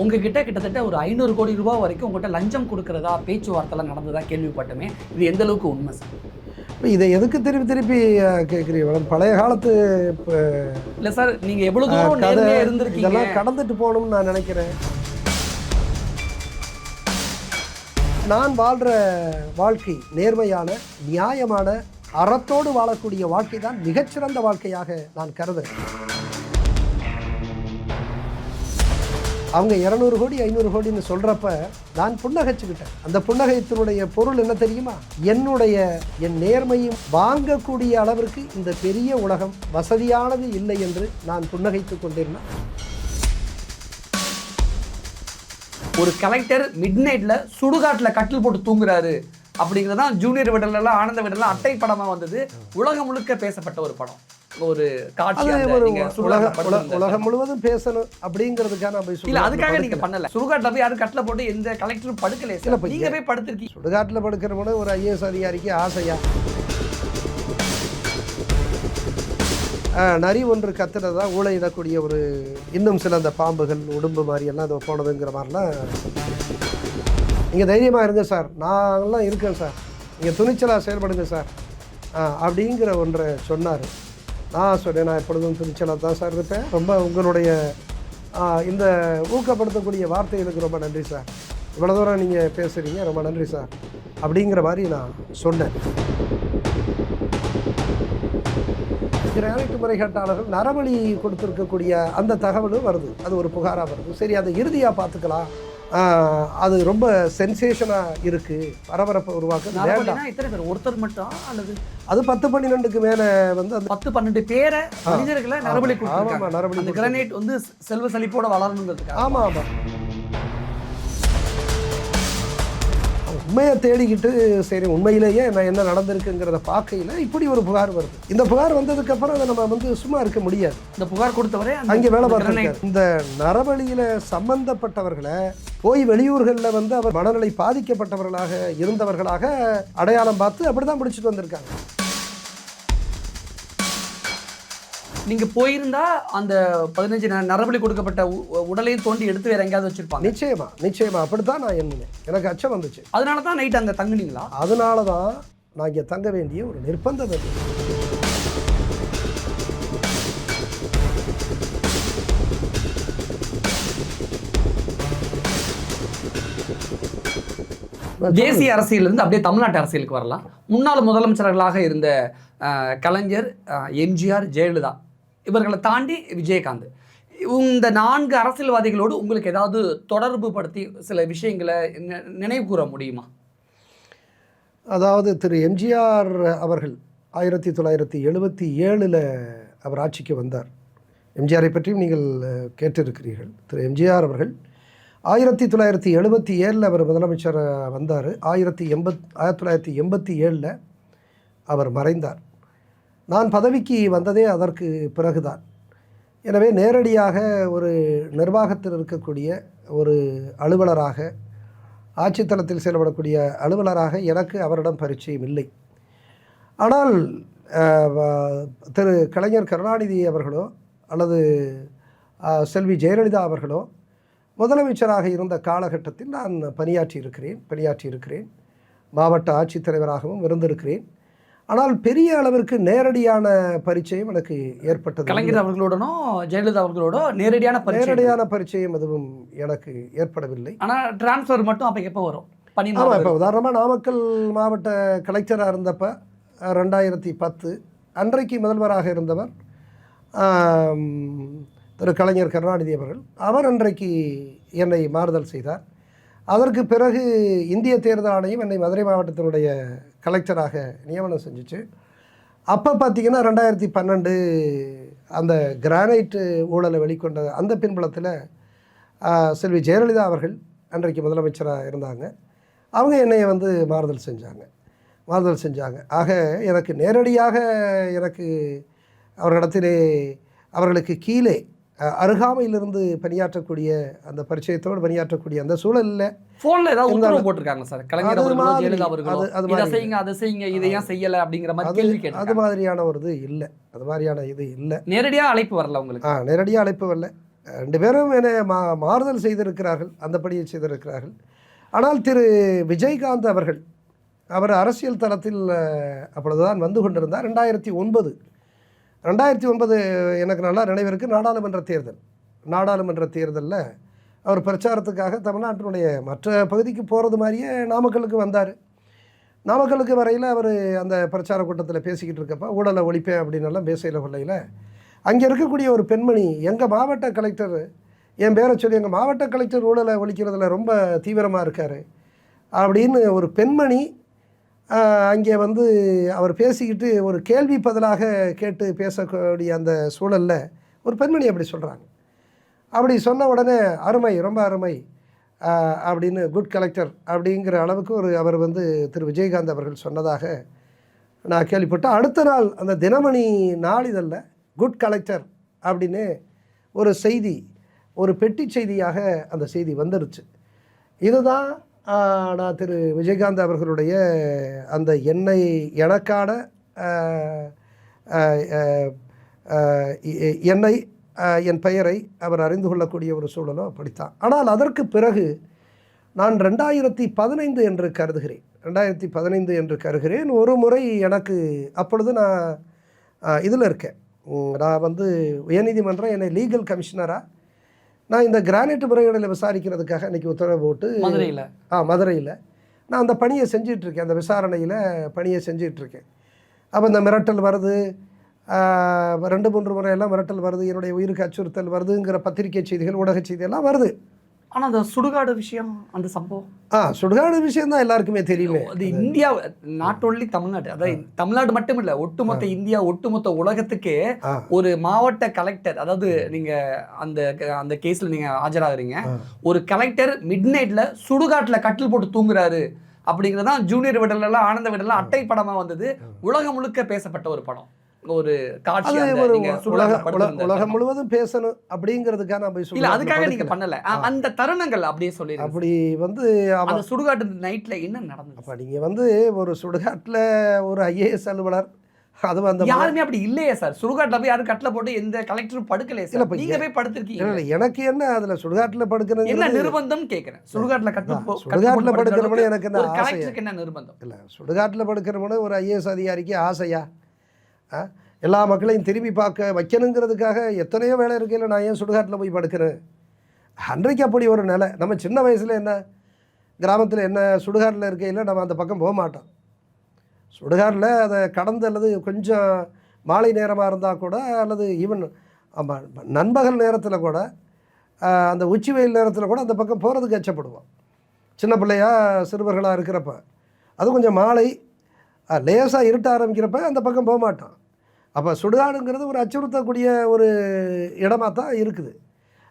உங்ககிட்ட கிட்டத்தட்ட ஒரு 500 கோடி ரூபாய் வரைக்கும் உங்கள்கிட்ட லஞ்சம் கொடுக்கறதா பேச்சுவார்த்தைலாம் நடந்ததா கேள்விப்பட்டமே, இது எந்த அளவுக்கு உண்மை சார்? இப்போ இதை எதுக்கு திருப்பி திருப்பி கேட்குறீங்க? பழைய காலத்து இப்போ இல்லை சார், நீங்கள் எவ்வளோ தூரம் நேர்மையாக இருந்திருக்கீங்க, இதெல்லாம் கடந்துட்டு போகணும்னு நான் நினைக்கிறேன். நான் வாழ்கிற வாழ்க்கை நேர்மையான, நியாயமான, அறத்தோடு வாழக்கூடிய வாழ்க்கை தான் மிகச்சிறந்த வாழ்க்கையாக நான் கருதுகிறேன். அவங்க 200 கோடி 500 கோடின்னு சொல்கிறப்ப நான் புன்னகைச்சுக்கிட்டேன். அந்த புன்னகைத்தினுடைய பொருள் என்ன தெரியுமா? என் நேர்மையும் வாங்கக்கூடிய அளவிற்கு இந்த பெரிய உலகம் வசதியானது இல்லை என்று நான் புன்னகைத்து கொண்டிருந்தேன். ஒரு கலெக்டர் மிட் நைட்டில் சுடுகாட்டில் கட்டில் போட்டு தூங்குறாரு அப்படிங்கிறது தான் ஜூனியர் விடலாம், ஆனந்த விடலாம் அட்டை படமாக வந்தது. உலகம் முழுக்க பேசப்பட்ட ஒரு படம், ஒரு காட்சி. உலகம் முழுவதும் பேசணும் அப்படிங்கிறதுக்கான இல்ல, அதுக்காக நீங்க பண்ணல. சுடுகாட்டில் போய் யாரும் கட்டில போட்டு எந்த கலெக்டரும் படுக்கல. நீங்க போய் படுத்திருக்கீங்க. சுடுகாட்டில் படுக்கிறவன ஒரு IAS அதிகாரிக்கு ஆசையா? நரி ஒன்று கத்துறது தான் ஊழையிடக்கூடிய ஒரு இன்னும் சில அந்த பாம்புகள் உடும்பு மாதிரி எல்லாம் அதை போனதுங்கிற மாதிரிலாம். நீங்கள் தைரியமாக இருங்க சார், நாங்கள்லாம் இருக்கேன் சார், நீங்கள் துணிச்சலாக செயல்படுங்க சார் அப்படிங்கிற ஒன்றை சொன்னார். நான் சொன்னேன், நான் எப்பொழுதும் துணிச்சலாக தான் சார் இருப்பேன். ரொம்ப உங்களுடைய இந்த ஊக்கப்படுத்தக்கூடிய வார்த்தைகளுக்கு ரொம்ப நன்றி சார், இவ்வளோ தூரம் நீங்கள் பேசுகிறீங்க, ரொம்ப நன்றி சார் அப்படிங்கிற மாதிரி நான் சொன்னேன். கிரானைட் முறைகேட்டாளர்கள் நரபலி கொடுத்துருக்கக்கூடிய அந்த தகவலும் வருது, அது ஒரு புகாராக வருது. சரி, அதை இறுதியாக பார்த்துக்கலாம். அது ரொம்ப சென்சேஷனாக இருக்குது, பரபரப்பை உருவாக்க வேண்டாம். எத்தனை பேர்? ஒருத்தர் மட்டும் அல்லது அது 10-12க்கு மேலே வந்து அந்த 10-12 பேரை மனிதர்களை நரபலி கொடுத்தாங்க. நரபலி கிரானைட் வந்து செல்வ செழிப்போட வளரணுங்கிறதுக்கு. ஆமாம் ஆமாம், உண்மையை தேடிக்கிட்டு சரி உண்மையிலேயே நான் என்ன நடந்திருக்குங்கிறத பார்க்கையில் இப்படி ஒரு புகார் வருது. இந்த புகார் வந்ததுக்கப்புறம் அதை நம்ம வந்து சும்மா இருக்க முடியாது. இந்த புகார் கொடுத்தவரே அங்கே வேலை பார்த்துருக்காரு. இந்த நரபலியில் சம்பந்தப்பட்டவர்களை போய் வெளியூர்களில் வந்து அவர் மனநிலை பாதிக்கப்பட்டவர்களாக இருந்தவர்களாக அடையாளம் பார்த்து அப்படி தான் பிடிச்சிட்டு வந்திருக்காங்க. நீங்கள் போயிருந்தா அந்த 15 நரபலி கொடுக்கப்பட்ட உடலையும் தோண்டி எடுத்து வேற எங்கேயாவது வச்சிருப்பாங்க. நிச்சயமா அப்படித்தான் நான் எண்ணினேன். எனக்கு அச்சம் வந்துச்சு. அதனால தான் நைட் அங்கே தங்குனீங்களா? அதனால தான் நான் இங்கே தங்க வேண்டிய ஒரு நிர்பந்தம் இருந்தது. தேசிய அரசியலிருந்து அப்படியே தமிழ்நாட்டு அரசியலுக்கு வரலாம். முன்னாள் முதலமைச்சர்களாக இருந்த கலைஞர், எம்ஜிஆர், ஜெயலலிதா, இவர்களை தாண்டி விஜயகாந்த், இந்த 4 அரசியல்வாதிகளோடு உங்களுக்கு ஏதாவது தொடர்பு படுத்தி சில விஷயங்களை நினைவு கூற முடியுமா? அதாவது திரு எம்ஜிஆர் அவர்கள் 1977 அவர் ஆட்சிக்கு வந்தார். எம்ஜிஆரை பற்றியும் நீங்கள் கேட்டிருக்கிறீர்கள். திரு எம்ஜிஆர் அவர்கள் 1977 அவர் முதலமைச்சர் வந்தார். 1987 அவர் மறைந்தார். நான் பதவிக்கு வந்ததே அதற்கு பிறகுதான். எனவே நேரடியாக ஒரு நிர்வாகத்தில் இருக்கக்கூடிய ஒரு அலுவலராக, ஆட்சித்தளத்தில் செயல்படக்கூடிய அலுவலராக எனக்கு அவரிடம் பரிச்சயம் இல்லை. ஆனால் திரு கலைஞர் கருணாநிதி அவர்களோ அல்லது செல்வி ஜெயலலிதா அவர்களோ முதலமைச்சராக இருந்த காலகட்டத்தில் நான் பணியாற்றியிருக்கிறேன். மாவட்ட ஆட்சித்தலைவராகவும் இருந்திருக்கிறேன். ஆனால் பெரிய அளவிற்கு நேரடியான பரிச்சயம் எனக்கு ஏற்பட்டது. கலைஞர் அவர்களோடனோ ஜெயலலிதா அவர்களோட நேரடியான பரிச்சயம் எதுவும் எனக்கு ஏற்படவில்லை. ஆனால் டிரான்ஸ்ஃபர் மட்டும் அப்போ எப்போ வரும்? ஆமாம், இப்போ உதாரணமாக நாமக்கல் மாவட்ட கலெக்டராக இருந்தப்போ 2010 அன்றைக்கு முதல்வராக இருந்தவர் திரு கலைஞர் கருணாநிதி அவர்கள். அவர் அன்றைக்கு என்னை மாறுதல் செய்தார். அதற்கு பிறகு இந்திய தேர்தல் ஆணையம் என்னை மதுரை மாவட்டத்தினுடைய கலெக்டராக நியமனம் செஞ்சிச்சு. அப்போ பார்த்திங்கன்னா 2012 அந்த கிரானைட்டு ஊழலை வெளிக்கொண்ட அந்த பின்புலத்தில் செல்வி ஜெயலலிதா அவர்கள் அன்றைக்கு முதலமைச்சராக இருந்தாங்க. அவங்க என்னையை வந்து மாறுதல் செஞ்சாங்க. ஆக எனக்கு நேரடியாக அவர்களுக்கு கீழே அருகாமையிலிருந்து பணியாற்றக்கூடிய அந்த பரிச்சயத்தோடு பணியாற்றக்கூடிய அந்த சூழலில் ஃபோனில் ஏதாவது உத்தரவு போட்டிருக்காங்க சார்? கலைஞர் அவர்களோ ஜெயலலிதா அவர்களோ இதை செய்யுங்க அதை செய்யுங்க இதை ஏன் செய்யலை அப்படிங்கிற மாதிரி கேள்வி கேட்டாங்க. அது மாதிரியான ஒரு இது இல்லை. நேரடியாக அழைப்பு வரல உங்களுக்கு? நேரடியாக அழைப்பு வரல. 2 பேரும் என்னை மாறுதல் செய்திருக்கிறார்கள், அந்த படியை செய்திருக்கிறார்கள். ஆனால் திரு விஜயகாந்த் அவர்கள் அவர் அரசியல் தளத்தில் அப்பொழுதுதான் வந்து கொண்டிருந்தார். 2009 எனக்கு நல்லா நினைவிருக்கு. நாடாளுமன்ற தேர்தலில் அவர் பிரச்சாரத்துக்காக தமிழ்நாட்டினுடைய மற்ற பகுதிக்கு போகிறது மாதிரியே நாமக்கலுக்கு வந்தார். நாமக்கலுக்கு வரையில் அவர் அந்த பிரச்சார கூட்டத்தில் பேசிக்கிட்டு இருக்கப்போ ஊழலை ஒழிப்பேன் அப்படின்னு எல்லாம் பேசையில் கொள்ளையில் அங்கே இருக்கக்கூடிய ஒரு பெண்மணி, எங்கள் மாவட்ட கலெக்டர், என் பேரை சொல்லி எங்கள் மாவட்ட கலெக்டர் ஊழலை ஒழிக்கிறதுல ரொம்ப தீவிரமாக இருக்கார் அப்படின்னு ஒரு பெண்மணி அங்கே வந்து அவர் பேசிக்கிட்டு ஒரு கேள்வி பதிலாக கேட்டு பேசக்கூடிய அந்த சூழலில் ஒரு பெண்மணி அப்படி சொல்கிறாங்க. அப்படி சொன்ன உடனே அருமை, ரொம்ப அருமை அப்படின்னு, குட் கலெக்டர் அப்படிங்கிற அளவுக்கு அவர் வந்து திரு விஜயகாந்த் அவர்கள் சொன்னதாக நான் கேள்விப்பட்டேன். அடுத்த நாள் அந்த தினமணி நாளிதழில் குட் கலெக்டர் அப்படின்னு ஒரு செய்தி, ஒரு பெட்டி செய்தியாக அந்த செய்தி வந்துருச்சு. இதுதான் நான் திரு விஜயகாந்த் அவர்களுடைய அந்த எனக்கான என் பெயரை அவர் அறிந்து கொள்ளக்கூடிய ஒரு சூழலோ அப்படித்தான். ஆனால் அதற்கு பிறகு நான் 2015 என்று கருதுகிறேன். ஒரு முறை எனக்கு அப்பொழுது நான் இதில் இருக்கேன், நான் வந்து உயர்நீதிமன்றம் என்னை லீகல் கமிஷனராக நான் இந்த கிரானைட் முறைகேடுகளை விசாரிக்கிறதுக்காக அன்றைக்கி உத்தரவு போட்டு மதுரையில் நான் அந்த பணியை செஞ்சிகிட்ருக்கேன், அந்த விசாரணையில் பணியை செஞ்சிகிட்ருக்கேன். அப்போ இந்த மிரட்டல் வருது, 2-3 முறையெல்லாம் மிரட்டல் வருது, என்னுடைய உயிருக்கு அச்சுறுத்தல் வருதுங்கிற பத்திரிகை செய்திகள், ஊடக செய்தியெல்லாம் வருது. ஆனால் அந்த சுடுகாடு விஷயம், அந்த சம்பவம் சுடுகாடு விஷயம் தான் எல்லாருக்குமே தெரியுமே. அது இந்தியா, நாட் ஒன்லி தமிழ்நாடு, அதாவது தமிழ்நாடு மட்டும் இல்லை, ஒட்டுமொத்த இந்தியா, ஒட்டுமொத்த உலகத்துக்கே ஒரு மாவட்ட கலெக்டர், அதாவது நீங்கள் அந்த கேஸில் நீங்கள் ஆஜராகிறீங்க, ஒரு கலெக்டர் மிட் நைட்டில் சுடுகாட்டில் கட்டில் போட்டு தூங்குறாரு அப்படிங்கிறது தான் ஜூனியர் விடலாம், ஆனந்த விடலாம் அட்டை படமாக வந்தது. உலகம் முழுக்க பேசப்பட்ட ஒரு படம், ஒரு காட்சி. உலகம் முழுவதும் பேசணும் அப்படிங்கிறதுக்காக நான் போய் சொல்ல, அதுக்காக நீங்க பண்ணல, அந்த தருணங்கள் அப்படியே சொல்லி அப்படி வந்து அந்த சுடுகாட்டு நைட்ல என்ன நடந்தது? அப்ப நீங்க வந்து ஒரு சுடுகாட்டுல ஒரு ஐஏஎஸ் அலுவலர், அது அந்த யாருமே அப்படி இல்லையே சார். சுடுகாட்டில் போய் யாரும் கட்டில போட்டு எந்த கலெக்டரும் படுக்கலையே சார். நீங்க போய் படுத்திருக்கீங்க. எனக்கு என்ன அதுல சுடுகாட்டுல படுக்கிறது என்ன நிர்பந்தம் கேட்கிறேன். சுடுகாட்டுல சுடுகாட்டுல படுக்கிறவனு எனக்கு என்ன கலெக்டருக்கு என்ன நிர்பந்தம்? இல்ல, சுடுகாட்டுல படுக்கிறவனு ஒரு ஐஏஎஸ் அதிகாரிக்கு ஆசையா? எல்லா மக்களையும் திரும்பி பார்க்க வைக்கணுங்கிறதுக்காக எத்தனையோ வேலை இருக்கையில் நான் ஏன் சுடுகாட்டில் போய் படுக்கிறேன்? அன்றைக்கு அப்படி ஒரு நிலை. நம்ம சின்ன வயசில் என்ன, கிராமத்தில் என்ன, சுடுகாட்டில் இருக்கையில் நம்ம அந்த பக்கம் போக மாட்டோம். சுடுகாட்டில் அதை கடந்து அல்லது கொஞ்சம் மாலை நேரமாக இருந்தால் கூட, அல்லது ஈவன் நண்பகல் நேரத்தில் கூட, அந்த உச்சி வெயில் நேரத்தில் கூட அந்த பக்கம் போகிறதுக்கு அச்சப்படுவோம். சின்ன பிள்ளையாக சிறுவர்களாக இருக்கிறப்ப, அது கொஞ்சம் மாலை லேசாக இருட்ட ஆரம்பிக்கிறப்ப அந்த பக்கம் போக மாட்டோம். அப்போ சுடுகாடுங்கிறது ஒரு அச்சுறுத்தக்கூடிய ஒரு இடமாக தான் இருக்குது.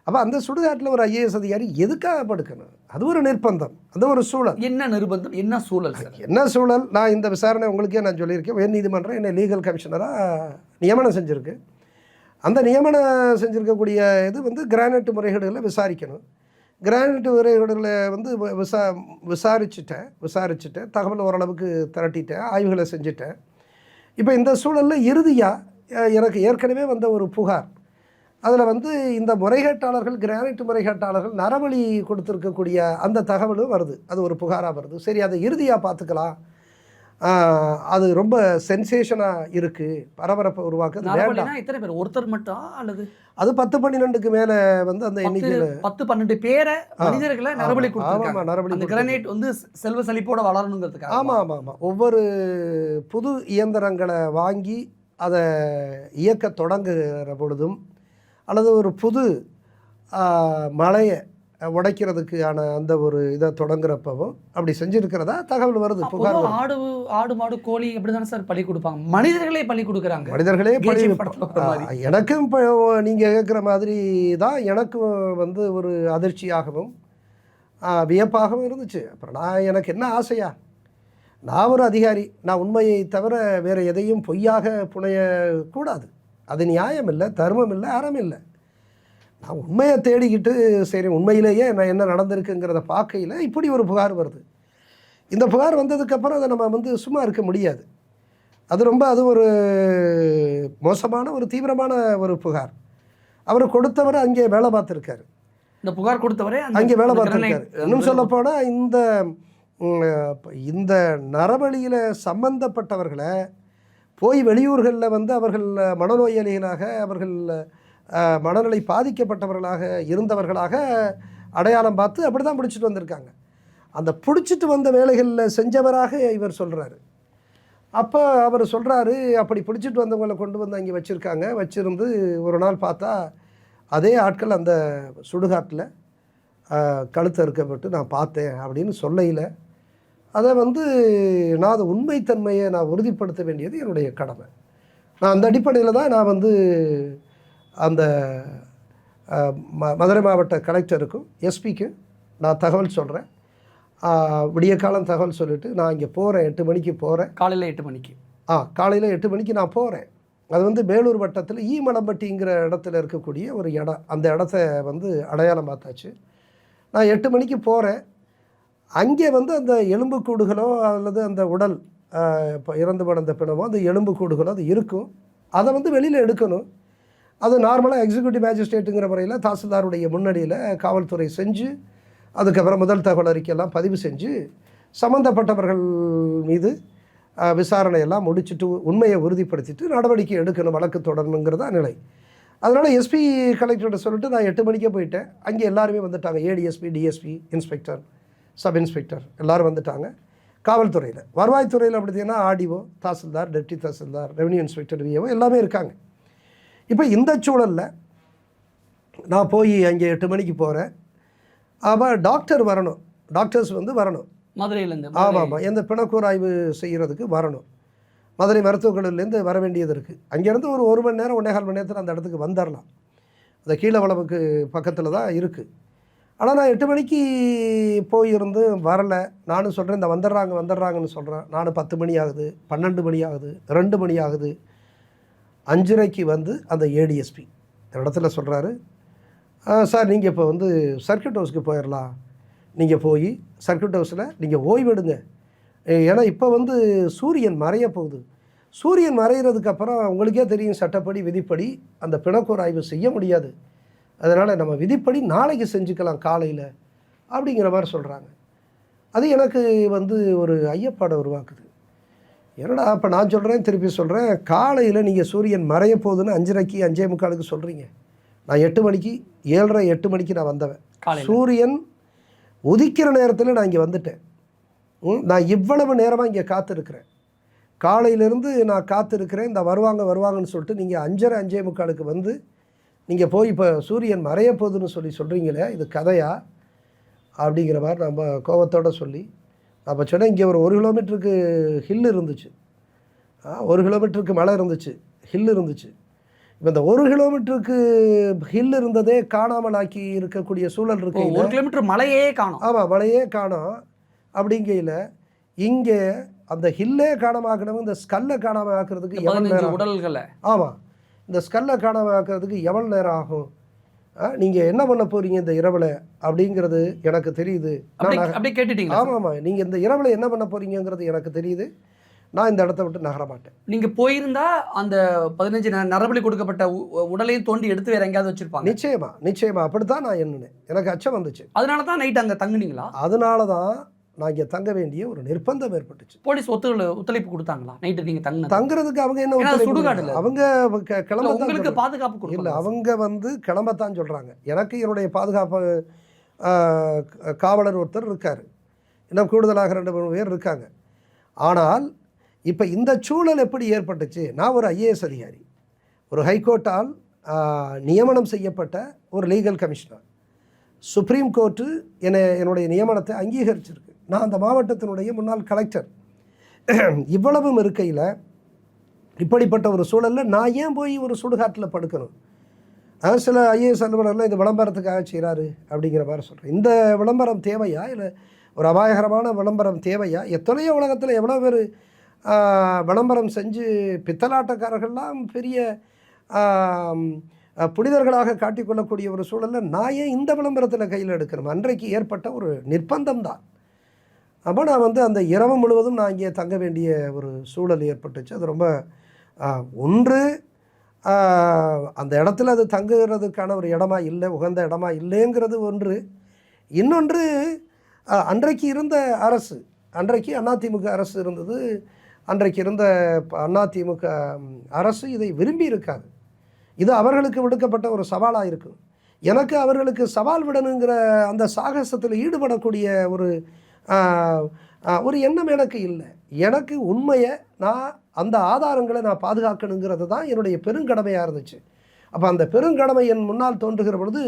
அப்போ அந்த சுடுகாட்டில் ஒரு ஐஏஎஸ் அதிகாரி எதுக்காக படுக்கணும்? அது ஒரு நிர்பந்தம், அது ஒரு சூழல். என்ன நிர்பந்தம், என்ன சூழல் சார்? என்ன சூழல்? நான் இந்த விசாரணை உங்களுக்கே நான் சொல்லியிருக்கேன். உயர்நீதிமன்றம் என்னை லீகல் கமிஷனராக நியமனம் செஞ்சுருக்கு. அந்த நியமனம் செஞ்சுருக்கக்கூடிய இது வந்து கிரானைட் முறைகேடுகளை விசாரிக்கணும். கிரானைட் முறைகேடுகளை வந்து விசாரிச்சுட்டேன், தகவல் ஓரளவுக்கு திரட்டிட்டேன், ஆய்வுகளை செஞ்சுட்டேன். இப்போ இந்த சூழலில் இறுதியாக எனக்கு ஏற்கனவே வந்த ஒரு புகார், அதில் வந்து இந்த முறைகேட்டாளர்கள், கிரானைட் முறைகேட்டாளர்கள் நரபலி கொடுத்துருக்கக்கூடிய அந்த தகவலும் வருது. அது ஒரு புகாராக வருது. சரி, அதை இறுதியாக பார்த்துக்கலாம், அது ரொம்ப சென்சேஷனாக இருக்குது, பரபரப்பை உருவாக்குது. எத்தனை பேர்? ஒருத்தர் மட்டும் அல்லது அது 10-12க்கு மேலே வந்து அந்த எண்ணிக்கையில் 10-12 பேரை மனிதர்களை நரபலி கொடுத்தாங்க. நரபலி கிரானைட் வந்து செல்வ செழிப்போட வளரணுங்கிறதுக்கு. ஆமாம். ஒவ்வொரு புது இயந்திரங்களை வாங்கி அதை இயக்க தொடங்குகிற பொழுதும், அல்லது ஒரு புது மலையை உடைக்கிறதுக்கான அந்த ஒரு இதை தொடங்குறப்பவும் அப்படி செஞ்சுருக்கிறதா தகவல் வருது, புகார். ஆடு மாடு கோழி அப்படி தானே சார் பலி கொடுப்பாங்க? மனிதர்களே பலி கொடுக்குறாங்க. மனிதர்களே பலி. எனக்கும் இப்போ நீங்கள் கேட்குற மாதிரி தான் எனக்கும் வந்து ஒரு அதிர்ச்சியாகவும் வியப்பாகவும் இருந்துச்சு. அப்புறம் எனக்கு என்ன ஆசையா, நான் ஒரு அதிகாரி, நான் உண்மையை தவிர வேறு எதையும் பொய்யாக புனையக்கூடாது. அது நியாயம் இல்லை, தர்மம் இல்லை, அறம் இல்லை. நான் உண்மையை தேடிக்கிட்டு சரி உண்மையிலேயே நான் என்ன நடந்திருக்குங்கிறத பார்க்கையில் இப்படி ஒரு புகார் வருது. இந்த புகார் வந்ததுக்கப்புறம் அதை நம்ம வந்து சும்மா இருக்க முடியாது. அது ஒரு மோசமான ஒரு தீவிரமான ஒரு புகார். அவர் கொடுத்தவர் அங்கே வேலை பார்த்துருக்காரு. இந்த புகார் கொடுத்தவரே அங்கே வேலை பார்த்துருக்காரு. இன்னும் சொல்லப்போனால் இந்த நரபலியில் சம்பந்தப்பட்டவர்களை போய் வெளியூர்களில் வந்து அவர்கள் மனநோயாளிகளாக, அவர்கள் மனநிலை பாதிக்கப்பட்டவர்களாக இருந்தவர்களாக அடையாளம் பார்த்து அப்படி தான் பிடிச்சிட்டு வந்திருக்காங்க. அந்த பிடிச்சிட்டு வந்த வேலைகளில் செஞ்சவராக இவர் சொல்கிறாரு. அப்போ அவர் சொல்கிறாரு, அப்படி பிடிச்சிட்டு வந்தவங்களை கொண்டு வந்து அங்கே வச்சுருக்காங்க. வச்சுருந்து ஒரு நாள் பார்த்தா அதே ஆட்கள் அந்த சுடுகாட்டில் கழுத்தை அறுக்கப்பட்டு நான் பார்த்தேன் அப்படின்னு சொல்லையில் அதை வந்து நான் அது உண்மைத்தன்மையை நான் உறுதிப்படுத்த வேண்டியது என்னுடைய கடமை. நான் அந்த அடிப்படையில் தான் நான் வந்து அந்த மதுரை மாவட்ட கலெக்டருக்கும் எஸ்பிக்கும் நான் தகவல் சொல்கிறேன். விடிய காலம் தகவல் சொல்லிவிட்டு நான் இங்கே போகிறேன். 8 மணிக்கு போகிறேன். காலையில் 8 மணிக்கு காலையில் 8 மணிக்கு நான் போகிறேன். அது வந்து மேலூர் வட்டத்தில் ஈமலம்பட்டிங்கிற இடத்துல இருக்கக்கூடிய ஒரு இடம். அந்த இடத்த வந்து அடையாளம் பார்த்தாச்சு. நான் 8 மணிக்கு போகிறேன். அங்கே வந்து அந்த எலும்புக்கூடுகளோ அல்லது அந்த உடல் இப்போ இறந்து படந்த பிணமோ அந்த எலும்புக்கூடுகளோ அது இருக்கும். அதை வந்து வெளியில் எடுக்கணும். அது நார்மலாக எக்ஸிக்யூட்டிவ் மேஜிஸ்ட்ரேட்டுங்கிற முறையில் தாசில்தாருடைய முன்னணியில் காவல்துறை செஞ்சு அதுக்கப்புறம் முதல் தகவல் அறிக்கையெல்லாம் பதிவு செஞ்சு சம்மந்தப்பட்டவர்கள் மீது விசாரணையெல்லாம் முடிச்சுட்டு உண்மையை உறுதிப்படுத்திட்டு நடவடிக்கை எடுக்கணும், வழக்கு தொடரணுங்கிறதா நிலை. அதனால் எஸ்பி கலெக்டர்கிட்ட சொல்லிட்டு நான் 8 மணிக்கே போயிட்டேன். அங்கே எல்லாருமே வந்துட்டாங்க. ADSP, DSP, inspector, sub inspector எல்லோரும் வந்துட்டாங்க. காவல்துறையில், வருவாய்த்துறையில் அப்படின்னா RTO, tahsildar, deputy tahsildar, revenue inspector, VAO எல்லாமே இருக்காங்க. இப்போ இந்த சூழலில் நான் போய் அங்கே 8 மணிக்கு போகிறேன். அப்போ டாக்டர் வரணும், டாக்டர்ஸ் வந்து வரணும் மதுரையிலேருந்து. ஆமாம், எந்த பிணக்கூராய்வு செய்கிறதுக்கு வரணும். மதுரை மருத்துவக் கல்லூரிலேருந்து வர வேண்டியது இருக்குது. அங்கேருந்து ஒரு 1 மணி நேரம் 1.25 மணி நேரத்தில் அந்த இடத்துக்கு வந்துடலாம். அந்த கீழவளவுக்கு பக்கத்தில் தான் இருக்குது. ஆனால் நான் 8 மணிக்கு போயிருந்து வரலை. நானும் சொல்கிறேன் இந்த வந்துடுறாங்கன்னு சொல்கிறேன். நானும் 10 மணி ஆகுது, 12 மணி ஆகுது, 2 மணி ஆகுது. 5:30க்கு வந்து அந்த ஏடிஎஸ்பி இடத்துல சொல்கிறாரு, சார் நீங்கள் இப்போ வந்து சர்க்கியூட் ஹவுஸ்க்கு போயிடலாம். நீங்கள் போய் சர்க்கியூட் ஹவுஸில் நீங்கள் ஓய்வெடுங்க. ஏன்னா இப்போ வந்து சூரியன் மறைய போகுது. சூரியன் மறைகிறதுக்கப்புறம் உங்களுக்கே தெரியும், சட்டப்படி விதிப்படி அந்த பிணக்கூராய்வு செய்ய முடியாது. அதனால் நம்ம விதிப்படி நாளைக்கு செஞ்சுக்கலாம் காலையில் அப்படிங்கிற மாதிரி சொல்கிறாங்க. அது எனக்கு வந்து ஒரு ஐயப்பாடை உருவாக்குது. என்னடா அப்போ நான் சொல்கிறேன், திருப்பி சொல்கிறேன், காலையில் நீங்கள் சூரியன் மறைய போகுதுன்னு 5:30 5:45 சொல்கிறீங்க. நான் 8 மணிக்கு 7:30 8 மணிக்கு நான் வந்தவன். சூரியன் உதிக்கிற நேரத்தில் நான் இங்கே வந்துட்டேன். நான் இவ்வளவு நேரமாக இங்கே காத்திருக்கிறேன். காலையிலேருந்து நான் காத்திருக்கிறேன். இந்த வருவாங்கன்னு சொல்லிட்டு நீங்கள் 5:30 5:45 வந்து நீங்கள் போய் இப்போ சூரியன் மறைய போகுதுன்னு சொல்கிறீங்களே, இது கதையா அப்படிங்கிற மாதிரி நம்ம கோபத்தோடு சொல்லி அப்போ சொன்னேன். இங்கே ஒரு 1 கிலோமீட்டருக்கு ஹில் இருந்துச்சு, 1 கிலோமீட்டருக்கு மலை இருந்துச்சு, ஹில் இருந்துச்சு. இப்போ இந்த 1 கிலோமீட்டருக்கு ஹில் இருந்ததே காணாமல் ஆக்கி இருக்கக்கூடிய சூழல் இருக்கு. 1 கிலோமீட்டர் மலையே காணும். ஆமாம், மலையே காணும். அப்படிங்கையில் இங்கே அந்த ஹில்லே காணாம இந்த ஸ்கல்லை காணாமல் ஆக்கிறதுக்கு எவ்வளோ நேரம்? உடல்களை ஆமாம், இந்த ஸ்கல்லை காணாமல் ஆக்கிறதுக்கு எவ்வளோ நேரம் ஆகும்? நீங்கள் என்ன பண்ண போகிறீங்க இந்த இரவில் அப்படிங்கிறது எனக்கு தெரியுது. அப்படியே கேட்டுட்டீங்க. ஆமாம், நீங்கள் இந்த இரவில் என்ன பண்ண போகிறீங்கிறது எனக்கு தெரியுது. நான் இந்த இடத்த விட்டு நகர மாட்டேன். நீங்கள் போயிருந்தா அந்த 15 நரபலி கொடுக்கப்பட்ட உடலையும் தோண்டி எடுத்து வேற எங்கேயாவது வச்சுருப்பாங்க. நிச்சயமா அப்படித்தான் நான் எண்ணினேன். எனக்கு அச்சம் வந்துச்சு. அதனால தான் நைட் அங்கே தங்குனீங்களா? அதனால தான் நான் இங்கே தங்க வேண்டிய ஒரு நிர்பந்தம் ஏற்பட்டுச்சு. போலீஸ் ஒத்துழைப்பு கொடுத்தாங்களா நைட்டு நீங்கள் தங்குறதுக்கு? அவங்க என்ன சுடுகாடு, அவங்க உங்களுக்கு பாதுகாப்பு இல்லை, அவங்க வந்து கிளம்பத்தான் சொல்கிறாங்க. எனக்கு என்னுடைய பாதுகாப்பு காவலர் ஒருத்தர் இருக்கார், இன்னும் கூடுதலாக 2-3 பேர் இருக்காங்க. ஆனால் இப்போ இந்த சூழல் எப்படி ஏற்பட்டுச்சு? நான் ஒரு IAS அதிகாரி, ஒரு ஹைகோர்ட்டால் நியமனம் செய்யப்பட்ட ஒரு லீகல் கமிஷனர். சுப்ரீம் கோர்ட்டு என்னுடைய நியமனத்தை அங்கீகரிச்சிருக்கு. நான் அந்த மாவட்டத்தினுடைய முன்னாள் கலெக்டர். இவ்வளவும் இருக்கையில் இப்படிப்பட்ட ஒரு சூழலில் நான் ஏன் போய் ஒரு சுடுகாட்டில் படுக்கணும்? சில IAS அலுவலர்லாம் இது விளம்பரத்துக்காக செய்கிறாரு அப்படிங்கிற மாதிரி சொல்கிறேன். இந்த விளம்பரம் தேவையா? இல்லை ஒரு அபாயகரமான விளம்பரம் தேவையா? எத்தனையோ உலகத்தில் எவ்வளோ பேர் விளம்பரம் செஞ்சு பித்தலாட்டக்காரர்கள்லாம் பெரிய புனிதர்களாக காட்டிக்கொள்ளக்கூடிய ஒரு சூழலில் நான் ஏன் இந்த விளம்பரத்தில் கையில் எடுக்கணும்? அன்றைக்கு ஏற்பட்ட ஒரு நிர்பந்தம் தான். அப்போ நான் வந்து அந்த இரவு முழுவதும் நான் இங்கே தங்க வேண்டிய ஒரு சூழல் ஏற்பட்டுச்சு. அது ரொம்ப ஒன்று அந்த இடத்துல அது தங்குறதுக்கான ஒரு இடமா இல்லை, உகந்த இடமா இல்லைங்கிறது ஒன்று. இன்னொன்று, அன்றைக்கு இருந்த அரசு, அன்றைக்கு அதிமுக அரசு இருந்தது, அன்றைக்கு இருந்த அதிமுக அரசு இதை விரும்பி இருக்காது. இது அவர்களுக்கு விடுக்கப்பட்ட ஒரு சவாலாக இருக்கும். எனக்கு அவர்களுக்கு சவால் விடணுங்கிற அந்த சாகசத்தில் ஈடுபடக்கூடிய ஒரு எண்ணம் எனக்கு இல்லை. எனக்கு உண்மையை நான் அந்த ஆதாரங்களை நான் பாதுகாக்கணுங்கிறது தான் என்னுடைய பெருங்கடமையாக இருந்துச்சு. அப்போ அந்த பெருங்கடமை என் முன்னால் தோன்றுகிற பொழுது